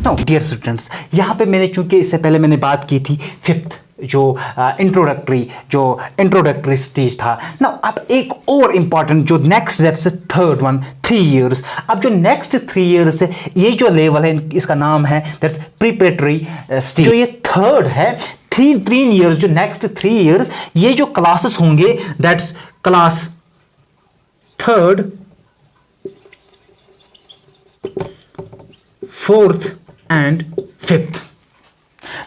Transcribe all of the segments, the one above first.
Now dear students, यहाँ पे मैंने चूंकि इससे पहले मैंने बात की थी फिफ्थ जो इंट्रोडक्टरी स्टेज था ना। अब एक और इंपॉर्टेंट जो next that's third one 3 years. अब जो नेक्स्ट 3 इयर्स है, ये जो लेवल है इसका नाम है दैट्स प्रिपरेटरी स्टेज। जो ये थर्ड है 3 इयर्स, जो नेक्स्ट 3 इयर्स ये जो क्लासेस होंगे that's class third, fourth and fifth.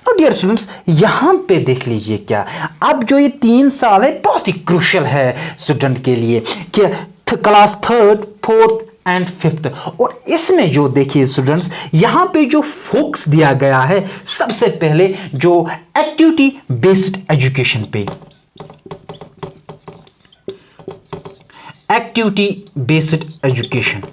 तो डियर स्टूडेंट्स, यहां पे देख लीजिए क्या, अब जो ये 3 साल है बहुत ही क्रूशियल है स्टूडेंट के लिए कि class third, fourth and fifth. और इसमें जो देखिए स्टूडेंट्स, यहां पे जो फोकस दिया गया है सबसे पहले जो एक्टिविटी बेस्ड एजुकेशन पे, एक्टिविटी बेस्ड एजुकेशन।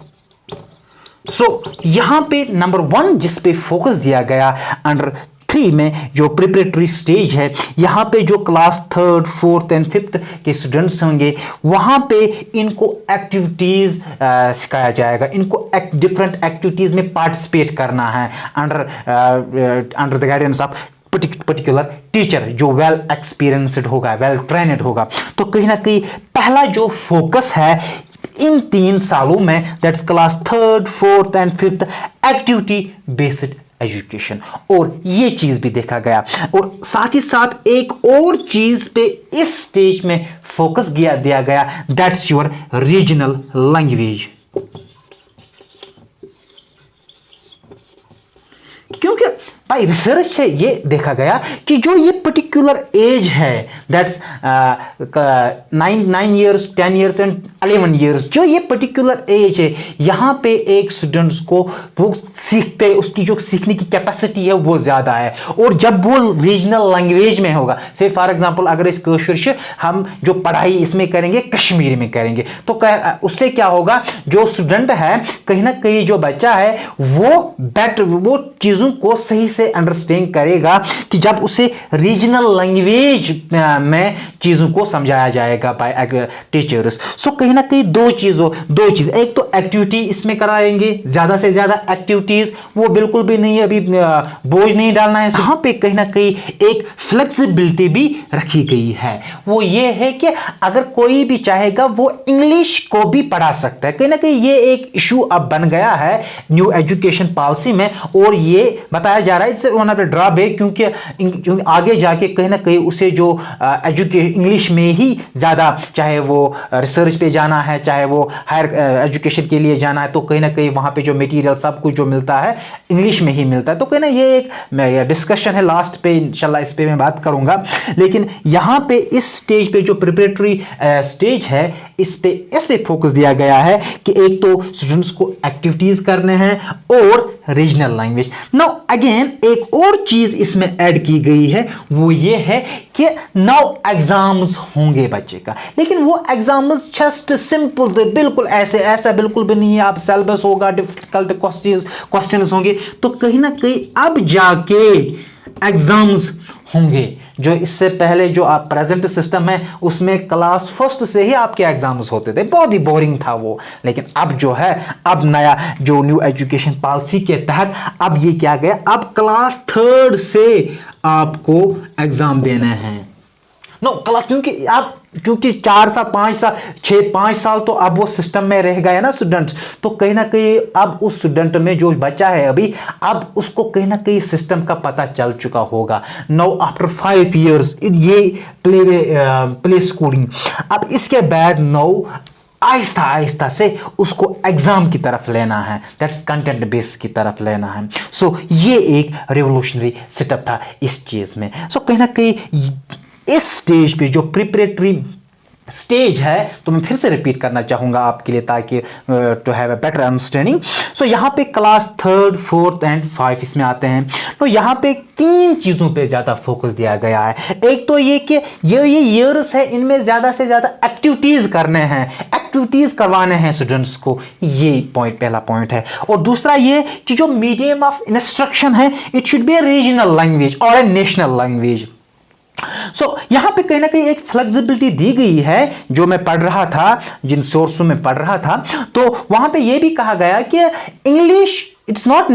यहां पे नंबर 1 जिस पे फोकस दिया गया अंडर 3 में जो प्रिपरेटरी स्टेज है, यहां पे जो class third, fourth and fifth के स्टूडेंट्स होंगे वहां पे इनको एक्टिविटीज सिखाया जाएगा। इनको डिफरेंट एक्टिविटीज में पार्टिसिपेट करना है under the guidance of particular teacher जो वेल एक्सपीरियंस्ड होगा, वेल ट्रेन्ड होगा। तो कहीं ना कहीं पहला जो फोकस है इन 3 सालों में that's class third, fourth and fifth, activity based education. और ये चीज भी देखा गया, और साथ ही साथ एक और चीज पे इस स्टेज में फोकस दिया गया दैट्स योर रीजनल लैंग्वेज। क्योंकि भाई रिसर्च से ये देखा गया कि जो ये पर्टिकुलर एज है that's 9 years, 10 years and 11 years, जो ये पर्टिकुलर एज है यहाँ पे एक स्टूडेंट्स को वो सीखते, उसकी जो सीखने की कैपेसिटी है वो ज़्यादा है। और जब वो रीजनल लैंग्वेज में होगा, से फॉर एग्जांपल अगर इस कोशिश हम जो पढ़ाई इसमें करेंगे कश्मीरी में करेंगे, तो उससे क्या होगा, जो स्टूडेंट है कहीं ना कहीं जो बच्चा है वो चीज़ों को सही से अंडरस्टैंड करेगा कि जब उसे रीजनल लैंग्वेज में चीजों को समझाया जाएगा बाय टीचर्स। सो कहीं ना कहीं दो चीज, एक तो एक्टिविटी इसमें कराएंगे, ज्यादा से ज्यादा एक्टिविटीज, वो बिल्कुल भी नहीं अभी बोझ नहीं डालना है। यहाँ पे कहीं ना कहीं एक फ्लेक्सिबिलिटी भी रखी गई है, वो ये है कि अगर कोई भी चाहेगा वो इंग्लिश को भी पढ़ा सकता है। कहीं ना कहीं ये एक इशू अब बन गया है न्यू एजुकेशन पॉलिसी में, और ये बताया जा रहा है it's one of the drawback, क्योंकि आगे जाके कहीं ना कहीं उसे जो इंग्लिश में ही ज़्यादा, चाहे वो रिसर्च पे जाना है, चाहे वो हायर एजुकेशन के लिए जाना है, तो कहीं ना कहीं वहाँ पे जो मटेरियल सब कुछ जो मिलता है इंग्लिश में ही मिलता है। तो कहीं ना ये एक डिस्कशन है, लास्ट पे इंशाल्लाह इस पे मैं बात करूँगा। लेकिन यहाँ पे इस स्टेज पे जो प्रिपरेटरी स्टेज है, इस पे फोकस दिया गया है कि एक तो स्टूडेंट्स को एक्टिविटीज करने हैं और रीजनल लैंग्वेज। नाउ अगेन एक और चीज इसमें ऐड की गई है, वो ये है कि नाउ एग्जाम्स होंगे बच्चे का, लेकिन वो एग्जाम्स जस्ट सिंपल, बिल्कुल ऐसा बिल्कुल भी नहीं है। आप सिलेबस होगा, डिफिकल्ट क्वेश्चंस होंगे, तो कहीं ना कहीं अब जाके एग्जाम्स होंगे। जो इससे पहले जो आप प्रेजेंट सिस्टम है उसमें क्लास फर्स्ट से ही आपके एग्जाम्स होते थे, बहुत ही बोरिंग था वो। लेकिन अब जो है, अब नया जो न्यू एजुकेशन पॉलिसी के तहत अब ये क्या गया, अब क्लास थर्ड से आपको एग्जाम देने हैं। नो क्लास, क्योंकि 4 साल 5 साल तो अब वो सिस्टम में रह गया ना स्टूडेंट्स, तो कहीं ना कहीं अब उस स्टूडेंट में जो बच्चा है अभी, अब उसको कहीं ना कहीं सिस्टम का पता चल चुका होगा। नाउ आफ्टर 5 इयर्स ये प्ले स्कूलिंग, अब इसके बाद नाउ आहिस्ता से उसको एग्जाम की तरफ लेना है, दैट्स कंटेंट बेस की तरफ लेना है। सो ये एक रेवोल्यूशनरी सेटअप था इस चीज में। सो कहीं ना कहीं इस स्टेज पे जो प्रिपरेटरी स्टेज है, तो मैं फिर से रिपीट करना चाहूंगा आपके लिए ताकि to have a better understanding. So यहाँ पे क्लास थर्ड, फोर्थ एंड 5 इसमें आते हैं। तो यहाँ पे 3 चीजों पे ज्यादा फोकस दिया गया है। एक तो ये कि ये ईयर्स है, इनमें ज्यादा से ज्यादा एक्टिविटीज करने हैं, एक्टिविटीज करवाने हैं स्टूडेंट्स को, ये पहला पॉइंट है। और दूसरा ये कि जो मीडियम ऑफ इंस्ट्रक्शन है it should be A regional language और ए नेशनल लैंग्वेज। यहां पे कहीं ना कहीं एक फ्लेक्सिबिलिटी दी गई है। जो मैं पढ़ रहा था, जिन सोर्सों में पढ़ रहा था, तो वहां पे ये भी कहा गया कि इंग्लिश इट्स नॉट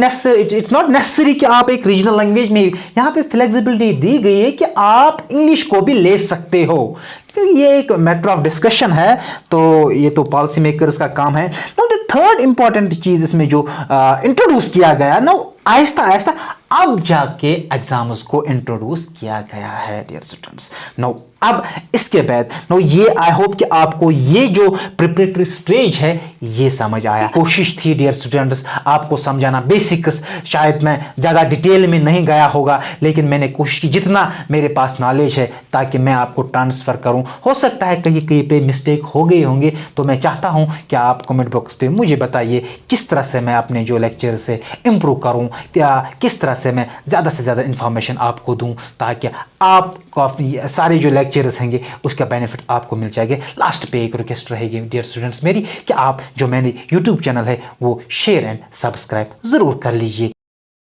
नेसेसरी कि आप एक रीजनल लैंग्वेज में, यहाँ पे फ्लेक्सिबिलिटी दी गई है कि आप इंग्लिश को भी ले सकते हो, क्योंकि ये एक मैटर ऑफ डिस्कशन है, तो ये तो पॉलिसी मेकर्स का काम है। नाउ द थर्ड इंपॉर्टेंट चीज इसमें जो इंट्रोड्यूस किया गया, नाउ आहिस्ता आहिस्ता अब जाके एग्जाम्स को इंट्रोड्यूस किया गया है डियर स्टूडेंट्स। नो अब इसके बाद नो ये आई होप कि आपको ये जो प्रिपरेटरी स्टेज है ये समझ आया। कोशिश थी डियर स्टूडेंट्स आपको समझाना बेसिक्स, शायद मैं ज़्यादा डिटेल में नहीं गया होगा, लेकिन मैंने कोशिश की जितना मेरे पास नॉलेज है ताकि मैं आपको ट्रांसफ़र करूं। हो सकता है कहीं कहीं पे मिस्टेक हो गए होंगे, तो मैं चाहता हूं कि आप कमेंट बॉक्स पे मुझे बताइए किस तरह से मैं अपने जो लेक्चर से इम्प्रूव करूँ, क्या किस तरह से मैं ज़्यादा से ज़्यादा इन्फॉर्मेशन आपको दूं, ताकि आपको सारे जो लेक्चर्स होंगे उसका बेनिफिट आपको मिल जाएगा। लास्ट पे एक रिक्वेस्ट रहेगी डियर स्टूडेंट्स मेरी कि आप जो मैंने यूट्यूब चैनल है वो शेयर एंड सब्सक्राइब ज़रूर कर लीजिए।